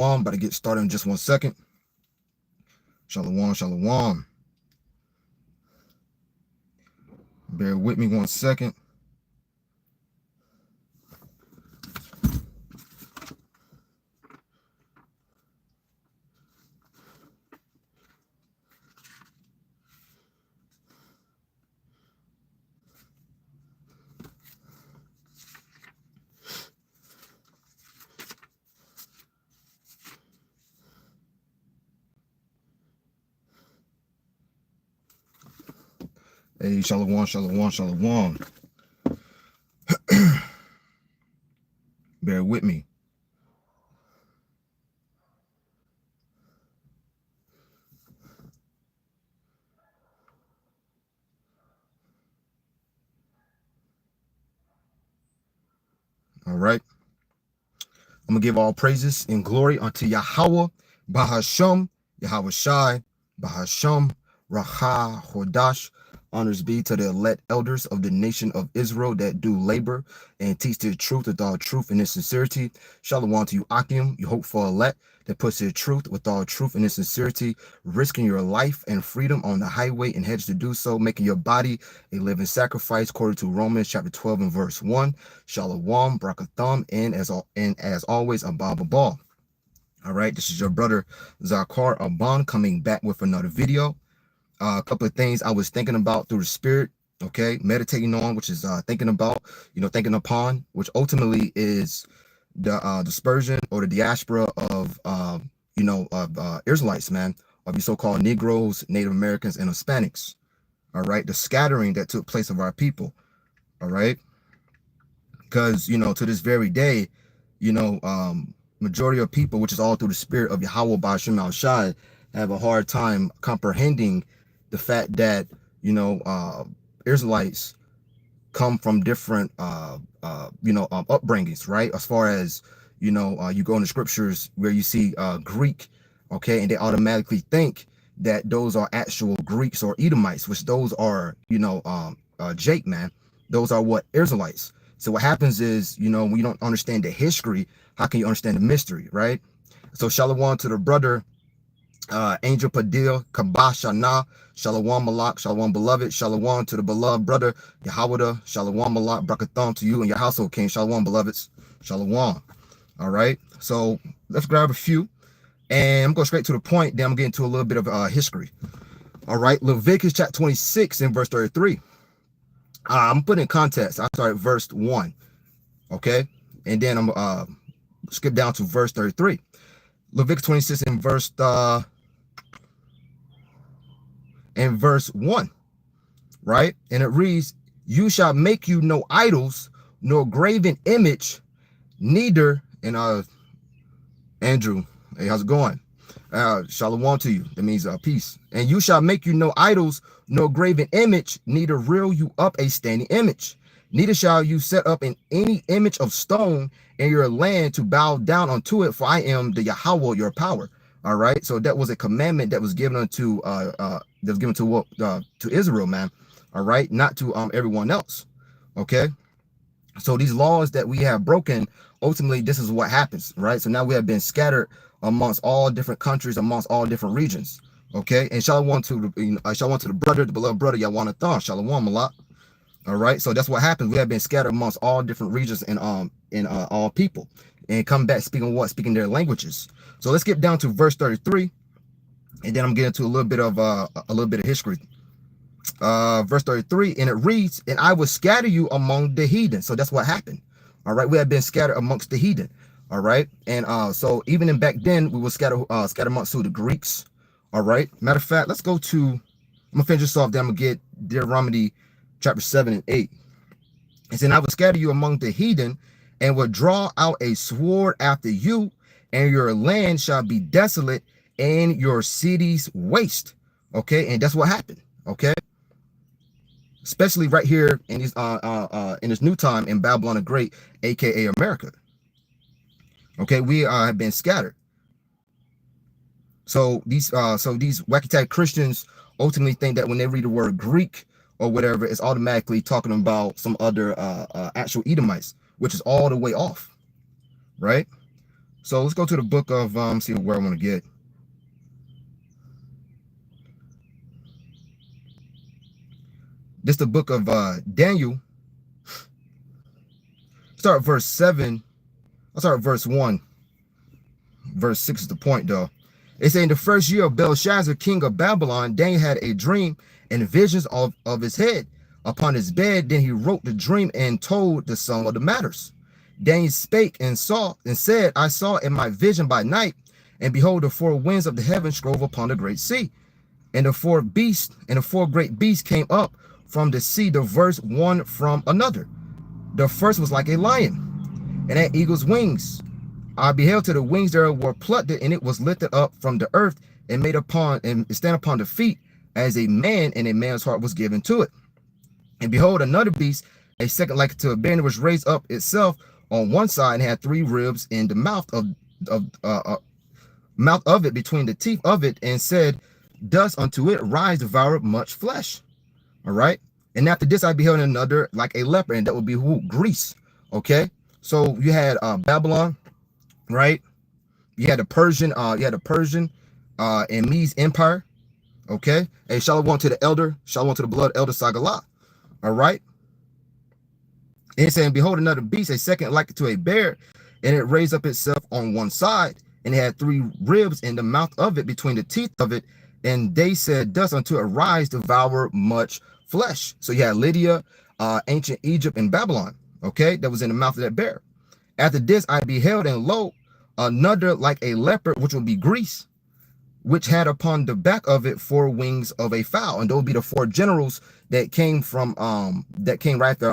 I'm about to get started in just 1 second. Shalom, shalom. Bear with me 1 second. Hey, shalom, shalom, shalom. Bear with me. All right. I'm going to give all praises and glory unto Yahweh, Bahasham, Yahweh Shai, Bahasham, Raha, Hodash. Honors be to the elect elders of the nation of Israel that do labor and teach the truth with all truth and in sincerity. Shalom to you, Akim, you hopeful elect that puts the truth with all truth and in sincerity, risking your life and freedom on the highway and hedge to do so, making your body a living sacrifice, according to Romans chapter 12 and verse 1. Shalom, Brakatham, and as always, Abba Babal. All right, this is your brother Zakar Aban coming back with another video. A couple of things I was thinking about through the spirit, okay, meditating on, which is thinking about, thinking upon, which ultimately is the dispersion or the diaspora of Israelites, man, of you so-called Negroes, Native Americans, and Hispanics. All right, the scattering that took place of our people. All right, because to this very day, majority of people, which is all through the spirit of Yahweh Ba'ashem Al Shai, have a hard time comprehending the fact that Israelites come from different upbringings, right? As far as you go in the scriptures where you see Greek, okay, and they automatically think that those are actual Greeks or Edomites, which those are Jake, man, those are what Israelites. So what happens is when you don't understand the history, how can you understand the mystery, right? So shalom to the brother Angel Padil, Kabashana, Shalom Malak, Shalom beloved, Shalom to the beloved brother, Yahweh, Shalom Malak, Brakathon to you and your household king, Shalom beloveds, Shalom. All right, so let's grab a few, and I'm going straight to the point, then I'm getting to a little bit of history. All right, Leviticus chapter 26 and verse 33. I'm putting in context, I start at verse 1, okay, and then I'm skip down to verse 33. Leviticus 26 and verse 1, right? And it reads, you shall make you no idols, nor graven image, neither, and Andrew, hey, how's it going? Shalom to you. That means peace. And you shall make you no idols, nor graven image, neither rear you up a standing image. Neither shall you set up in any image of stone in your land to bow down unto it, for I am the Yahweh, your power. All right. So that was a commandment that was given unto to Israel, man. All right, not to everyone else. Okay. So these laws that we have broken, ultimately, this is what happens, right? So now we have been scattered amongst all different countries, amongst all different regions. Okay. And shalom to the brother, the beloved brother, Yawanathan, shalom a lot. All right, so that's what happens. We have been scattered amongst all different regions and all people, and come back speaking their languages. So let's get down to verse 33, and then I'm getting to a little bit of history. Verse 33, and it reads, and I will scatter you among the heathen. So that's what happened. All right, we have been scattered amongst the heathen. All right, and so even in back then we were scattered amongst the Greeks. All right, matter of fact, let's go to, I'm gonna finish this off, then I'm gonna get Deuteronomy chapter 7 and 8. It said, I will scatter you among the heathen, and will draw out a sword after you, and your land shall be desolate, and your cities waste. Okay, and that's what happened. Okay, especially right here in this new time in Babylon the Great, aka America. Okay, we have been scattered. So these wacky Christians ultimately think that when they read the word Greek or whatever, it's automatically talking about some other actual Edomites, which is all the way off, right? So let's go to the book of see where I want to get. This is the book of Daniel. Start at verse 7. I'll start at verse 1. Verse 6 is the point, though. It's saying the first year of Belshazzar, king of Babylon, Daniel had a dream and visions of his head upon his bed. Then he wrote the dream and told the sum of the matters. Daniel spake and saw and said, I saw in my vision by night, and behold, the four winds of the heaven strove upon the great sea. And the four beasts and the four great beasts came up from the sea, diverse one from another. The first was like a lion, and had eagle's wings. I beheld till the wings thereof were plucked, and it was lifted up from the earth, and made upon and stand upon the feet as a man, and a man's heart was given to it. And behold, another beast, a second like to a bear, was raised up itself on one side, and had three ribs in the mouth of it, between the teeth of it, and said, thus unto it, rise, devour much flesh. All right. And after this, I beheld another like a leopard, and that would be who? Greece. Okay. So you had Babylon, right? You had the Persian, and Medes Empire. Okay. And shalom to the elder, shalom to the blood elder Sagalah. All right. And it's saying, behold, another beast, a second like to a bear, and it raised up itself on one side, and it had three ribs in the mouth of it, between the teeth of it. And they said, thus unto it, rise, devour much flesh. So you had Lydia, ancient Egypt, and Babylon. Okay, that was in the mouth of that bear. After this, I beheld, and lo, another like a leopard, which would be Greece, which had upon the back of it four wings of a fowl. And those would be the four generals that came from right there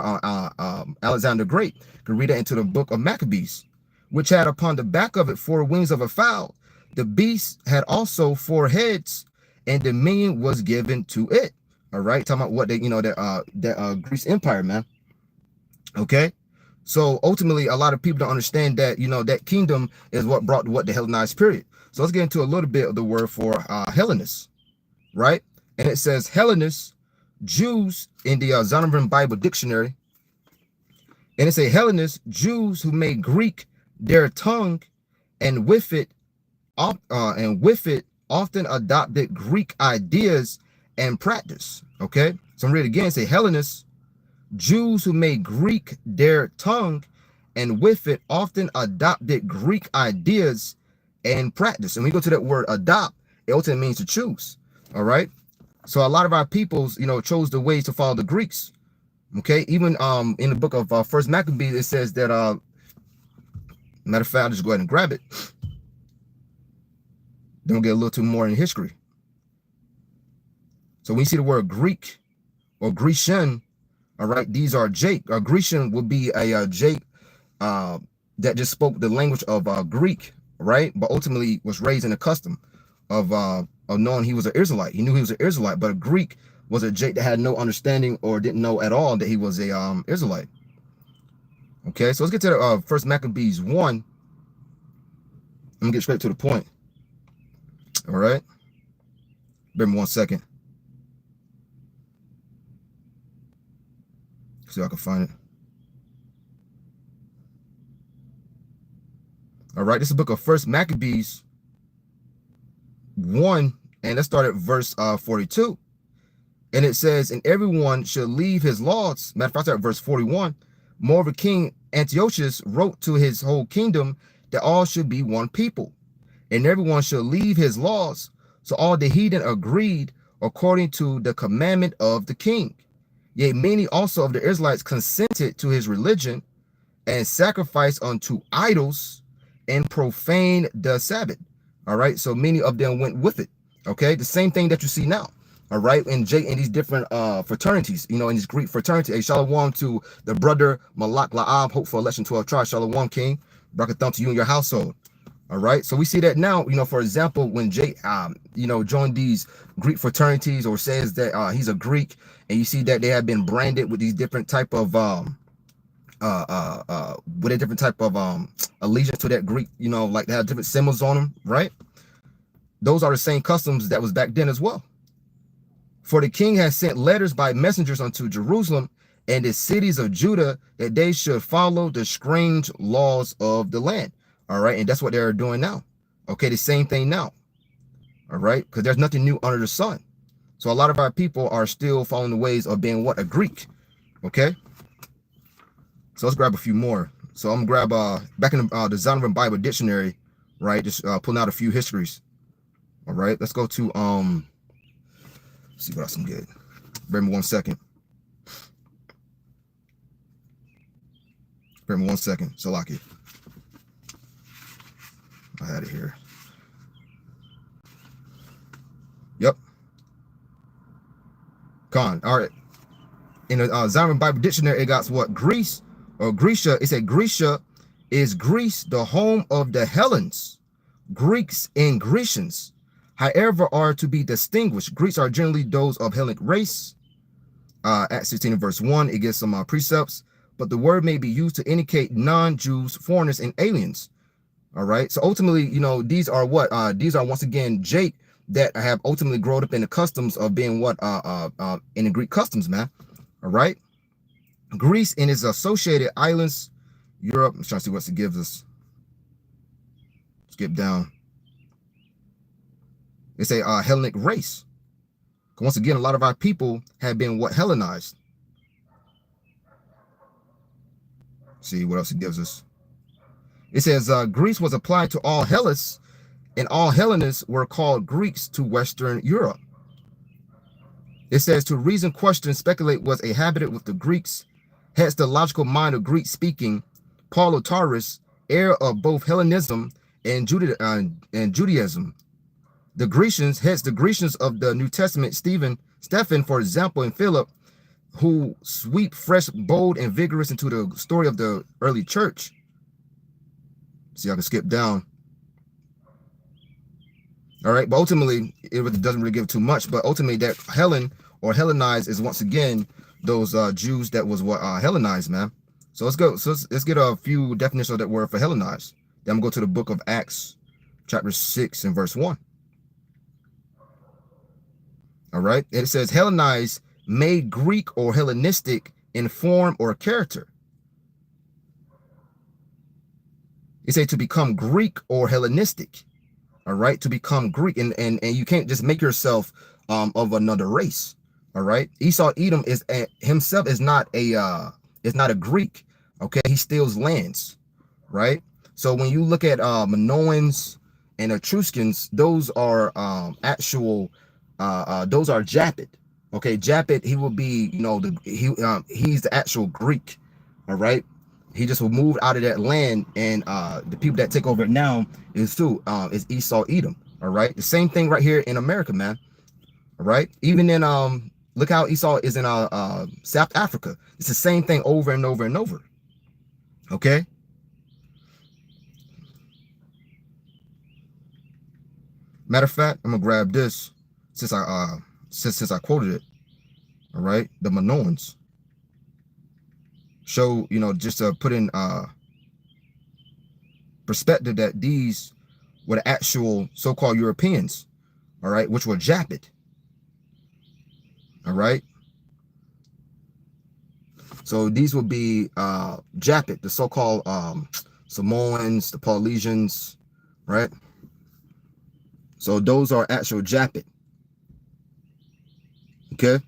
Alexander the Great. You can read that into the book of Maccabees, which had upon the back of it four wings of a fowl. The beast had also four heads, and dominion was given to it. All right, talking about what they, that Greece Empire, man. Okay, so ultimately, a lot of people don't understand that, that kingdom is what brought the Hellenized period. So let's get into a little bit of the word for Hellenists, right? And it says Hellenists, Jews in the Zondervan Bible Dictionary, and it's a Hellenist, Jews who made Greek their tongue, and with it often adopted Greek ideas and practice. Okay, so I'm read it again. Say Hellenists, Jews who made Greek their tongue, and with it often adopted Greek ideas and practice. And when you go to that word adopt, it ultimately means to choose. All right. So a lot of our peoples, chose the ways to follow the Greeks. Okay. Even in the book of First Maccabees, it says that matter of fact, I'll just go ahead and grab it. Then we'll get a little too more in history. So when you see the word Greek or Grecian, all right, these are Jake. Grecian would be a Jake that just spoke the language of Greek, right? But ultimately was raised in the custom of knowing he was an Israelite. He knew he was an Israelite, but a Greek was a Jake that had no understanding or didn't know at all that he was a Israelite. Okay, so let's get to the First Maccabees 1. I'm gonna get straight to the point. All right, bear me 1 second. See if I can find it. All right, this is the book of First Maccabees 1, and let's start at verse 42. And it says, and everyone should leave his laws. Matter of fact, start at verse 41. Moreover, King Antiochus wrote to his whole kingdom that all should be one people, and everyone should leave his laws. So all the heathen agreed according to the commandment of the king. Yea, many also of the Israelites consented to his religion, and sacrificed unto idols, and profaned the Sabbath. All right, so many of them went with it. Okay, the same thing that you see now. All right, in these different fraternities, in these Greek fraternity. Hey, shalom to the brother Malak La'ab, hope for election 12 tribe. Shalom, King. Brakatham to you and your household. All right, so we see that now, for example, when Jay, joined these Greek fraternities, or says that he's a Greek, and you see that they have been branded with these different type of allegiance to that Greek, like they have different symbols on them, right? Those are the same customs that was back then as well. For the king has sent letters by messengers unto Jerusalem and the cities of Judah, that they should follow the strange laws of the land. All right. And that's what they're doing now. Okay. The same thing now. All right. Because there's nothing new under the sun. So a lot of our people are still following the ways of being what? A Greek. Okay. So let's grab a few more. So I'm gonna grab back in the Zondervan Bible Dictionary, right? Just pulling out a few histories. All right. Let's go to see what else I can get. Bear me 1 second. Bear me 1 second. Salaki. I had it here. Yep. Con. All right. In the Zondervan Bible Dictionary, it got what? Greece or Grecia. It said Grecia is Greece, the home of the Hellenes. Greeks and Grecians, however, are to be distinguished. Greeks are generally those of Hellenic race. Acts 16 and verse 1, it gives some precepts, but the word may be used to indicate non-Jews, foreigners, and aliens. All right. So ultimately, you know, these are what? These are once again Jake that have ultimately grown up in the customs of being what? In the Greek customs, man. All right. Greece and its associated islands, Europe. I'm trying to see what it gives us. Skip down. It's a Hellenic race. Once again, a lot of our people have been what? Hellenized. See what else it gives us. It says Greece was applied to all Hellas, and all Hellenists were called Greeks to Western Europe. It says to reason, question, speculate was a habit with the Greeks. Hence the logical mind of Greek speaking Paulotaurus, heir of both Hellenism and Judaism. The Grecians, hence the Grecians of the New Testament, Stephen, for example, and Philip, who sweep fresh, bold, and vigorous into the story of the early church. See, I can skip down. All right, but ultimately, it doesn't really give too much, but ultimately that Hellen or Hellenized is once again those Jews that was what Hellenized, man. So let's go. So let's get a few definitions of that word for Hellenized. Then I'm going to go to the book of Acts, chapter 6 and verse 1. All right, and it says Hellenized, made Greek or Hellenistic in form or character. It say to become Greek or Hellenistic. All right, to become Greek, and you can't just make yourself of another race. All right, Esau Edom is himself is not a Greek. Okay, he steals lands. Right. So when you look at Minoans and Etruscans, those are actual those are Japhet. Okay, Japhet, he will be, you know, he's the actual Greek. All right. He just will move out of that land, and the people that take over it now is Esau Edom. All right, the same thing right here in America, man. All right, even in look how Esau is in South Africa. It's the same thing over and over and over. Okay. Matter of fact, I'm gonna grab this since I quoted it. All right, the Minoans. Show, you know, just to put in perspective that these were the actual so-called Europeans, all right, which were Japhet. All right. So these would be Japhet, the so-called Samoans, the Polynesians, right? So those are actual Japhet. Okay.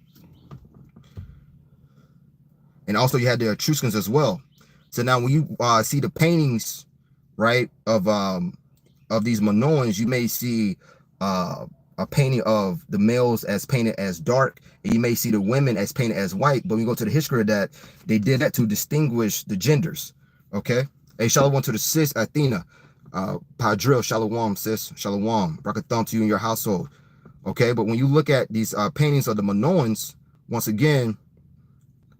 And also you had the Etruscans as well. So now when you see the paintings, right, of these Minoans, you may see a painting of the males as painted as dark, and you may see the women as painted as white. But when you go to the history of that, they did that to distinguish the genders. Okay. Hey, shalom to the sis Athena. Padril, shalom, sis. Shalom. Brakatham to you and your household. Okay. But when you look at these paintings of the Minoans, once again,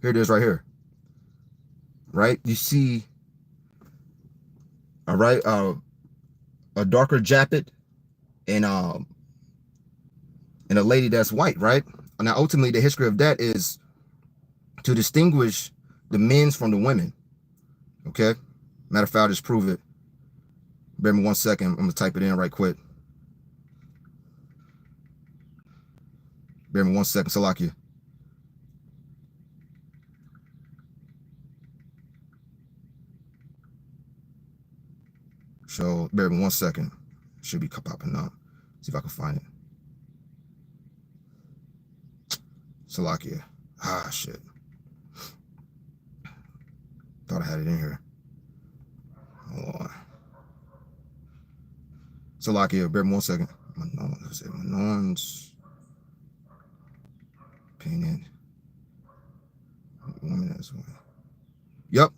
here it is right here. Right? You see, all right, a darker Japhet and a lady that's white, right? Now, ultimately, the history of that is to distinguish the men's from the women. Okay? Matter of fact, I'll just prove it. Bear me 1 second. I'm going to type it in right quick. Bear me 1 second, Salakia. So bear with me 1 second. Should be popping up. See if I can find it. Salakia. Ah, shit. Thought I had it in here. Hold on. Salakia, bear with me 1 second. Manon's opinion. Woman as well. Yep.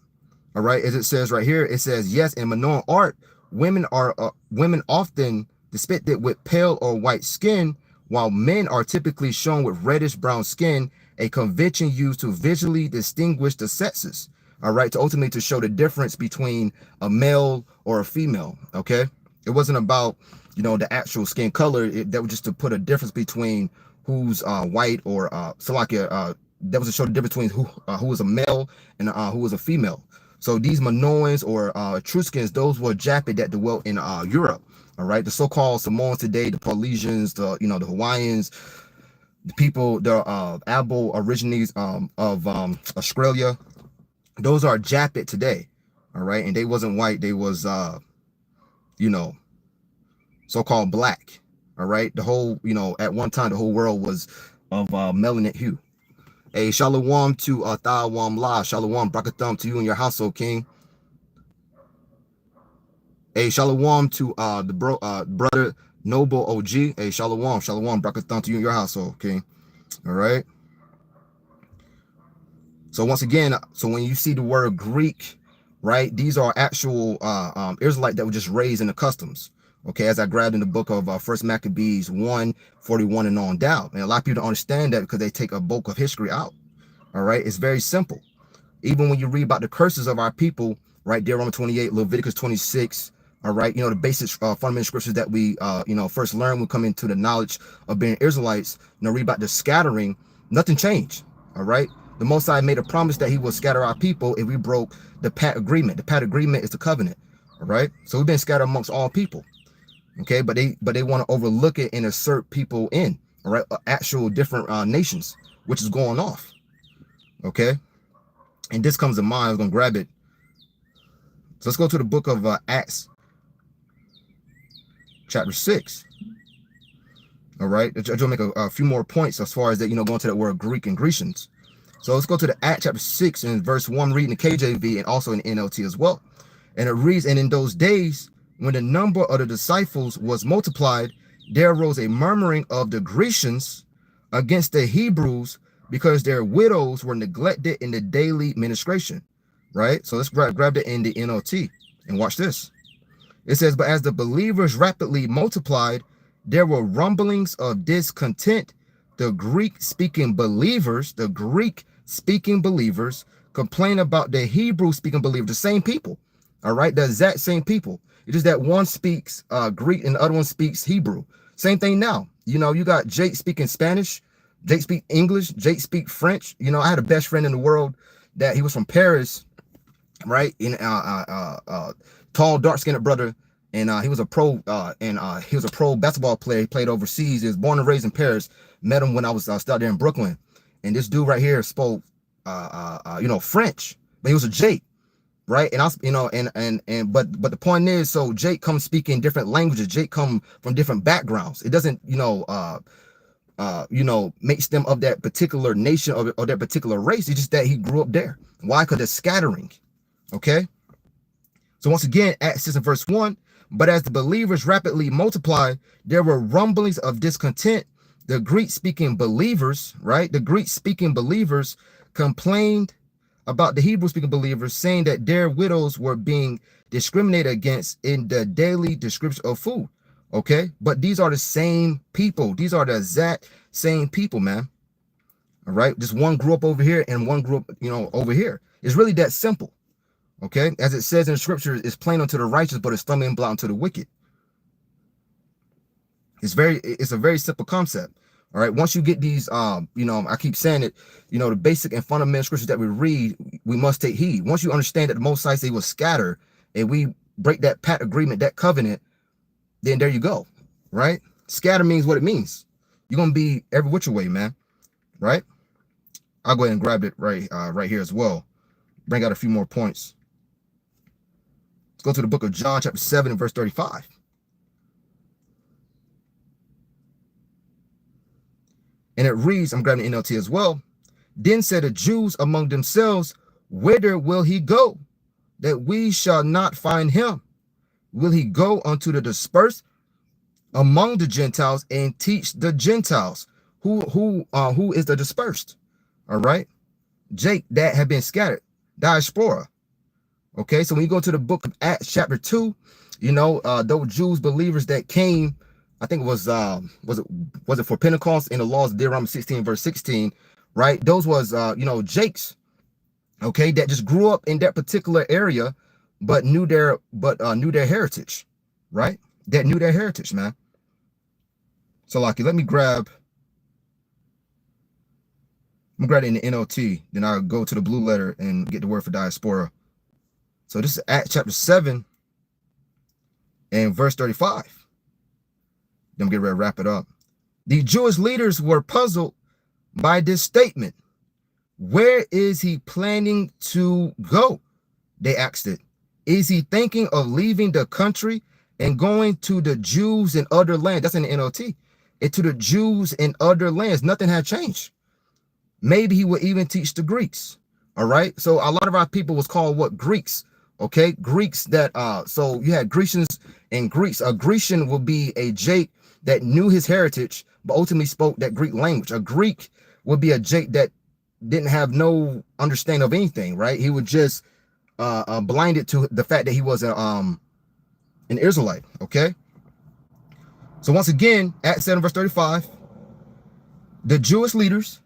All right. As it says right here, it says, yes, in Manon art, women often depicted with pale or white skin, while men are typically shown with reddish brown skin, a convention used to visually distinguish the sexes. All right. To ultimately to show the difference between a male or a female. Okay. It wasn't about, you know, the actual skin color. That was just to put a difference between who's white or Salakia. That was to show the difference between who was a male and who was a female. So these Minoans or Etruscans, those were Japhet that dwelt in Europe. All right, the so-called Samoans today, the Polynesians, the the Hawaiians, the people, the Aborigines of Australia, those are Japhet today. All right, and they wasn't white; they was so-called black. All right, the whole at one time the whole world was of melanin hue. Hey, shalom to Thawam La, shalom, brakathum to you and your household, King. Hey, shalom to the brother Noble OG. Hey, shalom, brakathum to you and your household, King. All right. So once again, so when you see the word Greek, right, these are actual Israelites that were just raised in the customs. Okay, as I grabbed in the book of First Maccabees 1:41 and on down. And a lot of people don't understand that because they take a bulk of history out. All right, it's very simple. Even when you read about the curses of our people, right, Deuteronomy 28, Leviticus 26, all right, the basic fundamental scriptures that we first learn when we come into the knowledge of being Israelites, read about the scattering, nothing changed. All right. The Most High made a promise that he will scatter our people if we broke the Pat agreement. The Pat agreement is the covenant. All right. So we've been scattered amongst all people. Okay, but they want to overlook it and assert people in, all right, actual different nations, which is going off. Okay, and this comes to mind. I was gonna grab it. So let's go to the book of Acts, chapter 6. All right, I'll make a few more points as far as that, going to that word Greek and Grecians. So let's go to the Acts chapter 6 and verse 1, reading the KJV and also in NLT as well. And it reads, and in those days, when the number of the disciples was multiplied, there arose a murmuring of the Grecians against the Hebrews because their widows were neglected in the daily ministration. Right? So let's grab it in the NLT and watch this. It says, but as the believers rapidly multiplied, there were rumblings of discontent. The Greek-speaking believers complain about the Hebrew-speaking believers, the same people. All right, the exact same people. It's just that one speaks Greek and the other one speaks Hebrew. Same thing now. You got Jake speaking Spanish, Jake speak English, Jake speak French. I had a best friend in the world that he was from Paris, right? In tall, dark-skinned brother, and he was a pro basketball player. He played overseas. He was born and raised in Paris. Met him when I was still there in Brooklyn. And this dude right here spoke French, but he was a Jake. Right. And but the point is, so Jake comes speaking different languages. Jake come from different backgrounds. It doesn't, makes them of that particular nation or that particular race. It's just that he grew up there. Why? Because they're scattering. Okay. So once again, Acts 6 and verse 1, but as the believers rapidly multiplied, there were rumblings of discontent. The Greek-speaking believers, right? The Greek-speaking believers complained about the Hebrew-speaking believers, saying that their widows were being discriminated against in the daily description of food. Okay, but these are the same people. These are the exact same people, man. All right, just one grew up over here and one grew up, over here. It's really that simple. Okay, as it says in the scripture, it's plain unto the righteous, but it's stumbling block unto the wicked. It's a very simple concept. All right. Once you get these, I keep saying it, the basic and fundamental scriptures that we read, we must take heed. Once you understand that the Most High say will scatter and we break that pat agreement, that covenant, then there you go. Right. Scatter means what it means. You're going to be every which way, man. Right. I'll go ahead and grab it right here as well. Bring out a few more points Let's go to the book of John, chapter 7, and verse 35. And it reads, I'm grabbing the NLT as well. Then said the Jews among themselves, whither will he go, that we shall not find him? Will he go unto the dispersed among the Gentiles and teach the Gentiles? Who is the dispersed? All right. Jake that had been scattered, diaspora. Okay, so when you go to the book of Acts, chapter 2, you know, those Jews believers that came, I think it was it for Pentecost in the laws of Deuteronomy 16, verse 16, right? Those was you know, Jakes, okay, that just grew up in that particular area, but knew their heritage, right? That knew their heritage, man. So, Lucky, let me grab it in the NLT, then I'll go to the blue letter and get the word for diaspora. So this is Acts chapter 7 and verse 35. Then I'm getting ready to wrap it up. The Jewish leaders were puzzled by this statement. Where is he planning to go? They asked it. Is he thinking of leaving the country and going to the Jews in other lands? That's in the NLT. And to the Jews in other lands. Nothing had changed. Maybe he would even teach the Greeks. All right. So a lot of our people was called what? Greeks. Okay. Greeks that, so you had Grecians and Greeks. A Grecian will be a Jake that knew his heritage, but ultimately spoke that Greek language. A Greek would be a Jake that didn't have no understanding of anything, right? He would just blinded to the fact that he was an Israelite. Okay. So once again, Acts 7 verse 35, the Jewish leaders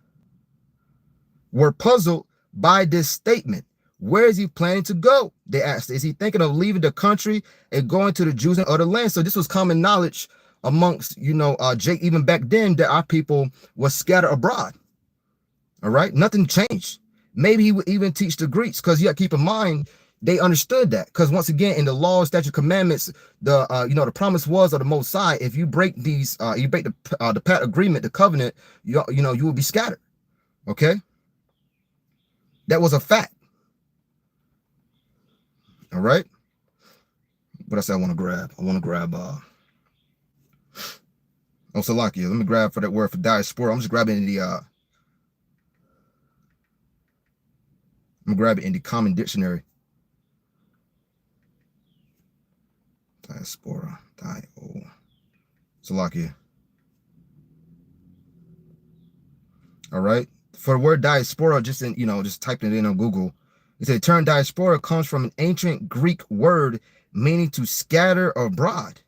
were puzzled by this statement. Where is he planning to go? They asked. Is he thinking of leaving the country and going to the Jews in other lands? So this was common knowledge amongst, you know, Jake, even back then, that our people was scattered abroad. All right. Nothing changed. Maybe he would even teach the Greeks, because you got to keep in mind, they understood that. Because once again, in the law, statute, commandments, the you know, the promise was of the Most High. If you break these, you break the pact agreement, the covenant, you know, you will be scattered. Okay. That was a fact. All right. What else I want to grab? I want to grab Salakia. Let me grab for that word for diaspora. I'm just grabbing the I'm gonna grab it in the common dictionary. Diaspora. Salakia. All right. For the word diaspora, just in, you know, just typing it in on Google, it said the term diaspora comes from an ancient Greek word meaning to scatter abroad.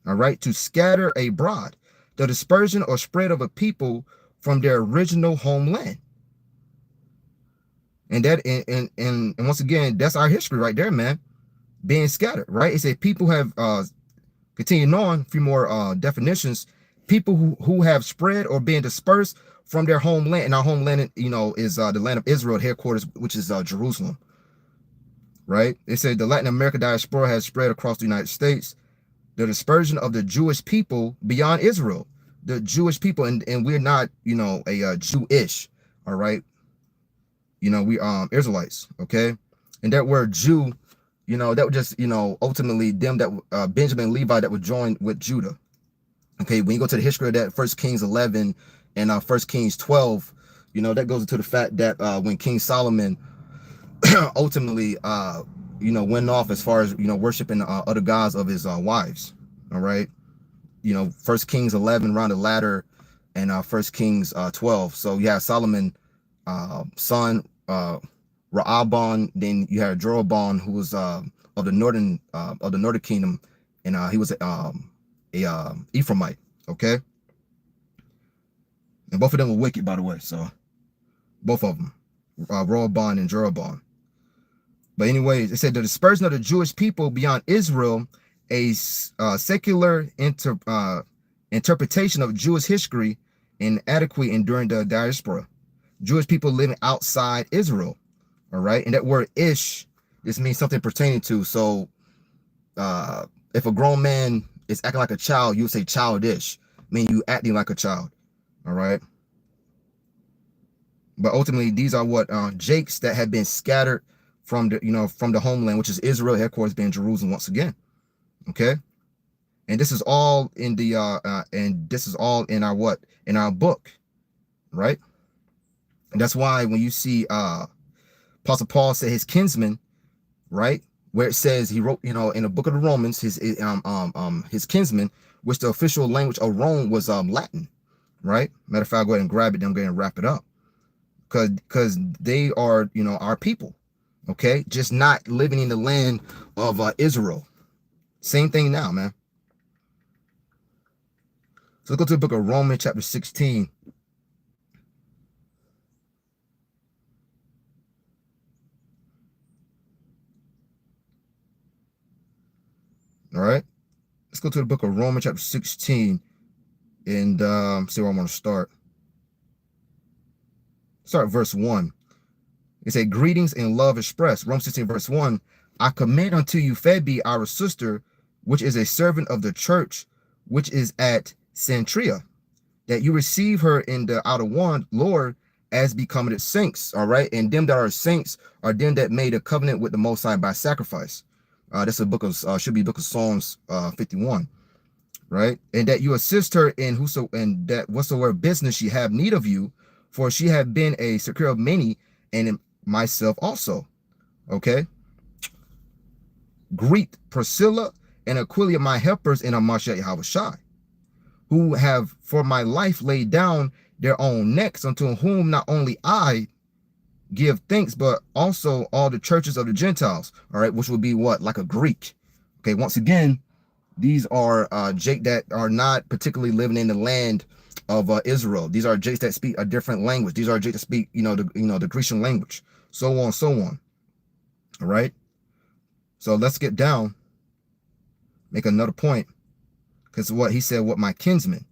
All right, to scatter abroad, the dispersion or spread of a people from their original homeland. And that, and once again, that's our history right there, man. Being scattered, right? It said people have continuing on, a few more definitions. People who have spread or been dispersed from their homeland, and our homeland, you know, is the land of Israel headquarters, which is Jerusalem, right? It said the Latin American diaspora has spread across the United States. The dispersion of the Jewish people beyond Israel, the Jewish people, and we're not, you know, a Jewish, all right? You know, we Israelites, okay? And that word Jew, you know, that would just, you know, ultimately them that Benjamin and Levi that would join with Judah. Okay, when you go to the history of that, 1 Kings 11 and 1 Kings 12, you know, that goes into the fact that when King Solomon ultimately, you know, went off as far as, you know, worshiping other gods of his wives. All right. You know, 1 Kings 11 around the ladder, and 1 Kings 12. So you have Solomon, son, Rehoboam. Then you had Jeroboam, who was of the northern kingdom, and he was a Ephraimite. Okay. And both of them were wicked, by the way. So both of them, Rehoboam and Jeroboam. But anyways, it said the dispersion of the Jewish people beyond Israel, a secular interpretation of Jewish history, inadequate and during the diaspora. Jewish people living outside Israel. All right. And that word ish, this means something pertaining to. So if a grown man is acting like a child, you would say childish, meaning you acting like a child. All right. But ultimately, these are what Jakes that had been scattered from the from the homeland, which is Israel, headquarters being Jerusalem once again. Okay, and this is all in the and this is all in our what? In our book, right? And that's why when you see Apostle Paul say his kinsman, right, where it says he wrote, in the book of the Romans, his kinsman, which the official language of Rome was Latin, right? Matter of fact, I'll go ahead and grab it, then I'm going to wrap it up, because they are, our people, okay, just not living in the land of Israel. Same thing now, man. So let's go to the book of Romans, chapter 16. All right, let's go to the book of Romans, chapter 16, and see where I want to start. Start verse 1. It said, greetings and love expressed. Romans 16, verse 1. I commend unto you Phoebe, our sister, which is a servant of the church, which is at Centria, that you receive her in the outer one, Lord, as becoming its saints. All right. And them that are saints are them that made a covenant with the Most High by sacrifice. That's a book of should be book of Psalms 51. Right. And that you assist her in whatsoever business she have need of you, for she have been a secure of many, and in myself also. Okay. Greet Priscilla and Aquila, my helpers in Amasha Yahushai, who have for my life laid down their own necks, unto whom not only I give thanks, but also all the churches of the Gentiles. All right, which would be what? Like a Greek. Okay, once again, these are Jake that are not particularly living in the land of Israel. These are Jakes that speak a different language. These are Jakes that speak, the Grecian language, so on, so on. All right. So let's get down, make another point, because what he said, what my kinsmen.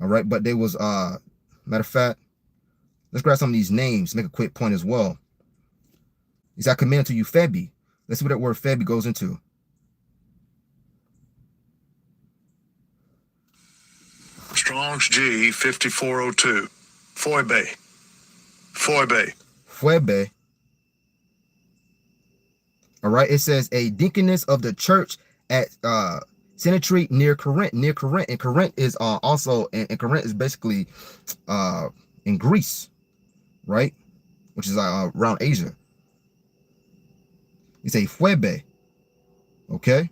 All right, but there was matter of fact, let's grab some of these names, make a quick point as well. He said, I commend to you Phoebe. Let's see what that word Phoebe goes into. Strong's G 5402. Phoebe. Phoebe. All right, it says a deaconess of the church at Centria near Corinth. And Corinth is also, and Corinth is basically in Greece, right? Which is around Asia. It's a Phoebe. Okay.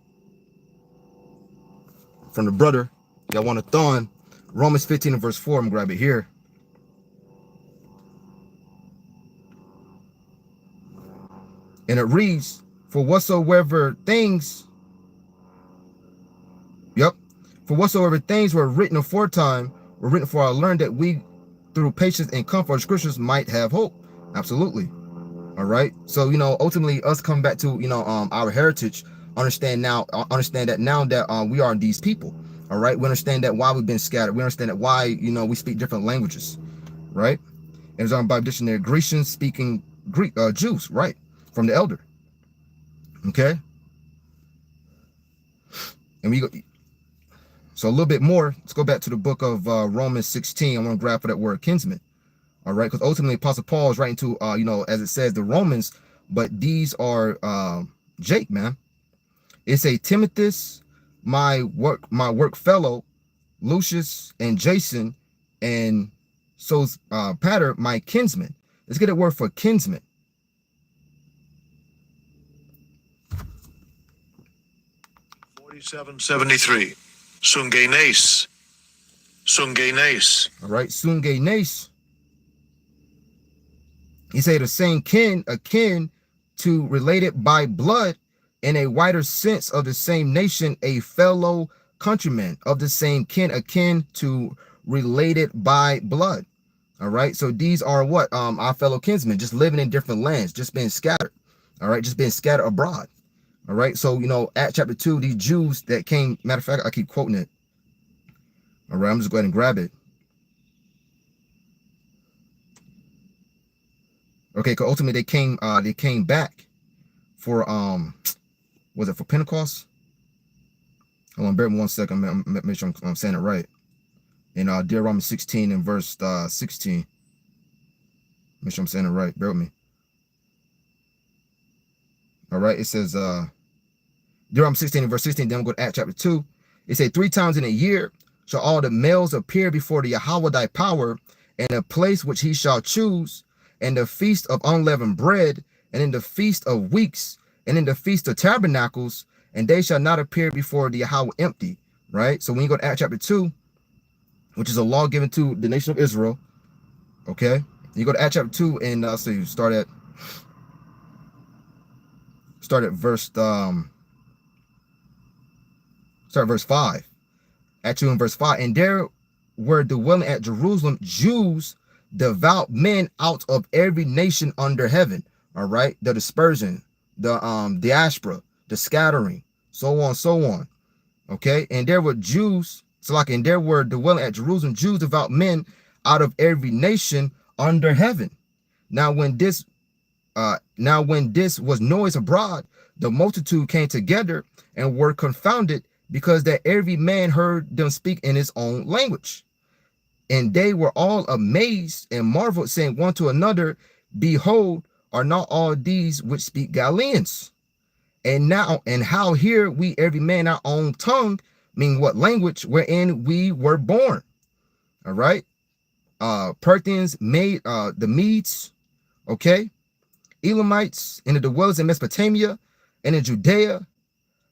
From the brother, y'all want to thorn. Romans 15 and verse 4. I'm gonna grab it here. And it reads, for whatsoever things were written aforetime were written for our learn, that we through patience and comfort of scriptures might have hope. Absolutely. All right. So, ultimately us coming back to, our heritage, understand that now that we are these people. All right. We understand that why we've been scattered. We understand that why, we speak different languages. Right. And it's on Bible dictionary, Grecian speaking Greek Jews, right, from the elder. Okay. And we go. So a little bit more. Let's go back to the book of Romans 16. I want to grab for that word kinsman. All right, because ultimately Apostle Paul is writing to as it says, the Romans, but these are Jake, man. It's a Timotheus, my work fellow, Lucius and Jason, and so Pater, my kinsman. Let's get a word for kinsman. $47.73. Sungenes. All right, Sungenes. He said the same kin, akin to related by blood, in a wider sense of the same nation, a fellow countryman of the same kin, akin to related by blood. All right, so these are what our fellow kinsmen, just living in different lands, just being scattered. All right, just being scattered abroad. All right, so Acts chapter 2, these Jews that came, matter of fact, I keep quoting it. All right, I'm just going to grab it. Okay, because ultimately they came back for was it for Pentecost? Hold on, bear with me 1 second. Make sure I'm saying it right. In Deuteronomy 16 and verse 16. Make sure I'm saying it right. Bear with me. All right, it says Deuteronomy 16 and verse 16. Then we'll go to Acts chapter 2. It says 3 times in a year shall all the males appear before the Yahweh thy power, in a place which he shall choose, and the feast of unleavened bread, and in the feast of weeks, and in the feast of tabernacles, and they shall not appear before the Yahweh empty. Right? So when you go to Acts chapter 2, which is a law given to the nation of Israel, okay? You go to Acts chapter 2, and so you start at verse verse 5. Acts 2 and verse 5. And there were dwelling at Jerusalem Jews, devout men out of every nation under heaven. All right, the dispersion, the diaspora, the scattering, so on, so on. Okay, and there were Jews, so like, and there were dwelling at Jerusalem Jews, devout men out of every nation under heaven. Now when this was noise abroad, the multitude came together and were confounded, because that every man heard them speak in his own language. And they were all amazed and marveled, saying one to another, behold, are not all these which speak Galileans? And now, and how hear we every man our own tongue, meaning what language, wherein we were born? All right. Parthians, made the Medes, okay, Elamites, and the dwellers in Mesopotamia, and in Judea,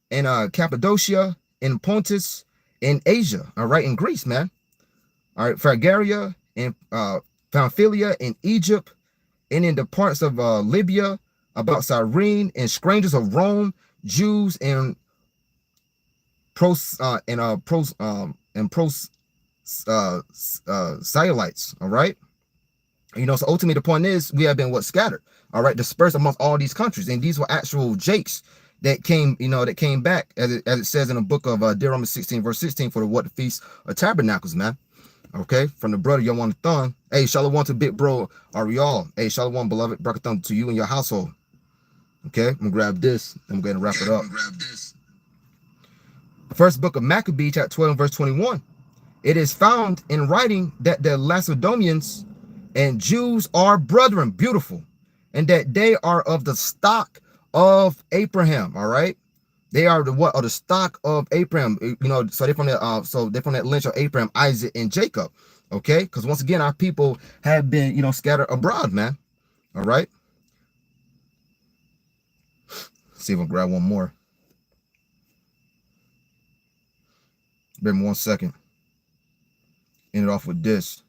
and Cappadocia, in Pontus, in Asia, all right, in Greece, man. All right, Phrygia, and Pamphylia, in Egypt, and in the parts of Libya, about Cyrene, and strangers of Rome, Jews, and proselytes, all right. You know, so ultimately the point is we have been what, scattered, all right, dispersed amongst all these countries. And these were actual jakes that came, you know, that came back, as it says in the book of Deuteronomy 16 verse 16, for the Feast of Tabernacles, man. Okay, from the brother Yawanathan. Hey, shalom to big bro Ariel. Hey, shalom, beloved, brakathon to you and your household. Okay, I'm gonna grab this and I'm gonna wrap it up. First book of Maccabees, chapter 12 verse 21. It is found in writing that the Lacedaemonians and Jews are brethren, beautiful, and that they are of the stock of Abraham. All right, they are the what? Of the stock of Abraham. You know, so they're from that lineage of Abraham, Isaac, and Jacob. Okay, because once again, our people have been, you know, scattered abroad, man. All right. Let's see if I can grab one more. Bear me 1 second. End it off with this.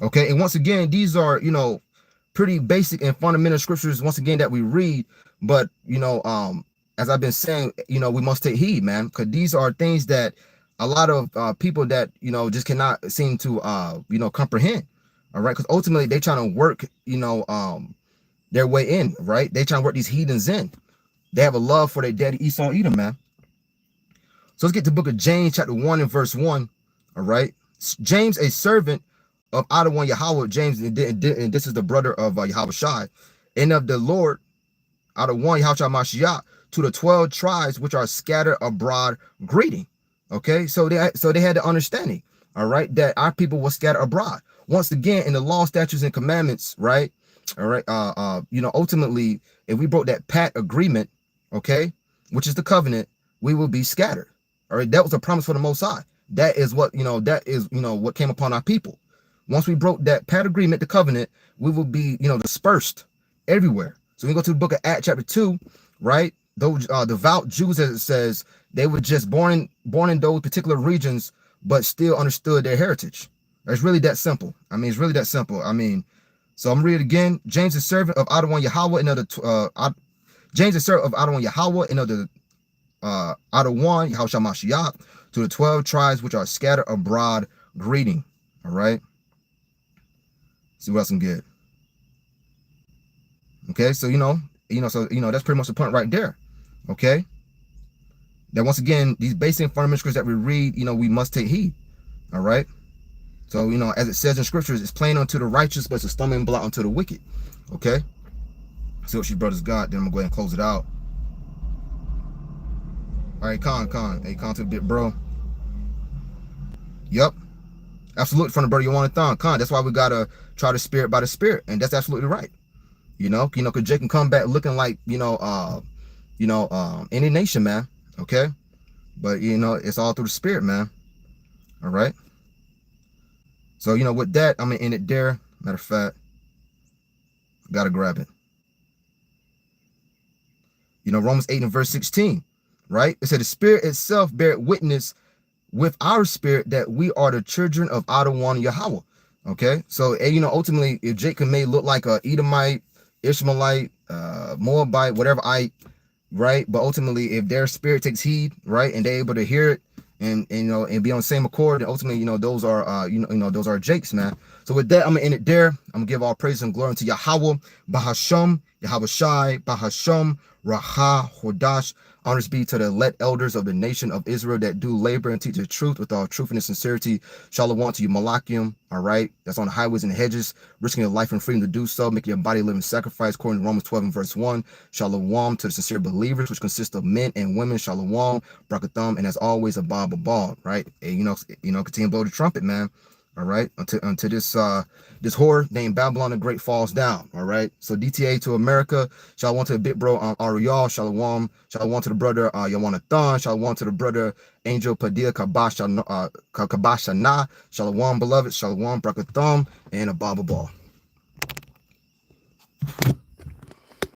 Okay, and once again, these are, you know, pretty basic and fundamental scriptures, once again, that we read. But, you know, as I've been saying, you know, we must take heed, man, because these are things that a lot of people that, you know, just cannot seem to, you know, comprehend. All right, because ultimately they trying to work, you know, their way in, right? They trying to work these heathens in. They have a love for their daddy Esau Edom, man. So let's get to the book of James, chapter 1 and verse 1. All right, James, a servant of Adonai Yahweh, James, and this is the brother of Yahweh Shai, and of the Lord Adonai Yahweh Mashiach, to the 12 tribes which are scattered abroad, greeting. Okay, so they had the understanding, all right, that our people were scattered abroad. Once again, in the law, statutes, and commandments, right? All right, you know, ultimately, if we broke that pat agreement, okay, which is the covenant, we will be scattered. All right, that was a promise for the Most High. That is what, you know, what came upon our people. Once we broke that pat agreement, the covenant, we will be, you know, dispersed everywhere. So we go to the book of Acts chapter 2, right? Those devout Jews, as it says, they were just born in those particular regions, but still understood their heritage. It's really that simple. I mean, it's really that simple. I mean, so I'm reading again. James, the servant of Adonai Yahweh, and of the James, the servant of Adonai Yahweh, and of the Adonai Yahweh Mashiach, to the 12 tribes which are scattered abroad, greeting. All right. See what else I'm good. Okay, so you know, that's pretty much the point right there. Okay. That once again, these basic fundamental scriptures that we read, you know, we must take heed. All right. So, you know, as it says in scriptures, it's plain unto the righteous, but it's a stumbling block unto the wicked. Okay. See what you brothers got. Then I'm gonna go ahead and close it out. All right, Con. Hey, Con to the bit, bro. Yep. Absolutely, from the brother Yawanathan. Con. That's why we gotta try the spirit by the spirit, and that's absolutely right. Cause Jake can come back looking like, any nation, man. Okay. But it's all through the spirit, man. All right. So, with that, I'm gonna end it there. Matter of fact, gotta grab it. Romans 8 and verse 16, right? It said the spirit itself bear witness with our spirit that we are the children of Adonai Yahweh. Okay. So, ultimately, if Jacob may look like a Edomite, Ishmaelite, Moabite, whatever right? But ultimately, if their spirit takes heed, right, and they're able to hear it and and be on the same accord, then ultimately, those are those are Jakes, man. So with that, I'm gonna end it there. I'm gonna give all praise and glory to Yahweh, Bahasham, Yahweh Shai, Bahasham, Raha, Hodash. Honors be to the elect elders of the nation of Israel that do labor and teach the truth with all truth and sincerity. Shalom to you, Malachium. All right. That's on the highways and hedges, risking your life and freedom to do so, making your body a living sacrifice, according to Romans 12 and verse 1. Shalom to the sincere believers, which consist of men and women. Shalom, Brakathum, and as always, a Bob, right? And continue to blow the trumpet, man. All right, until this whore named Babylon the Great falls down. All right, so DTA to America. Shalom to the big bro Ariel. Shalom to the brother Yawanathan. Shalom to the brother Angel Padilla Kabashana. Shalom beloved. Shalom Brakathum and a Baba Ball.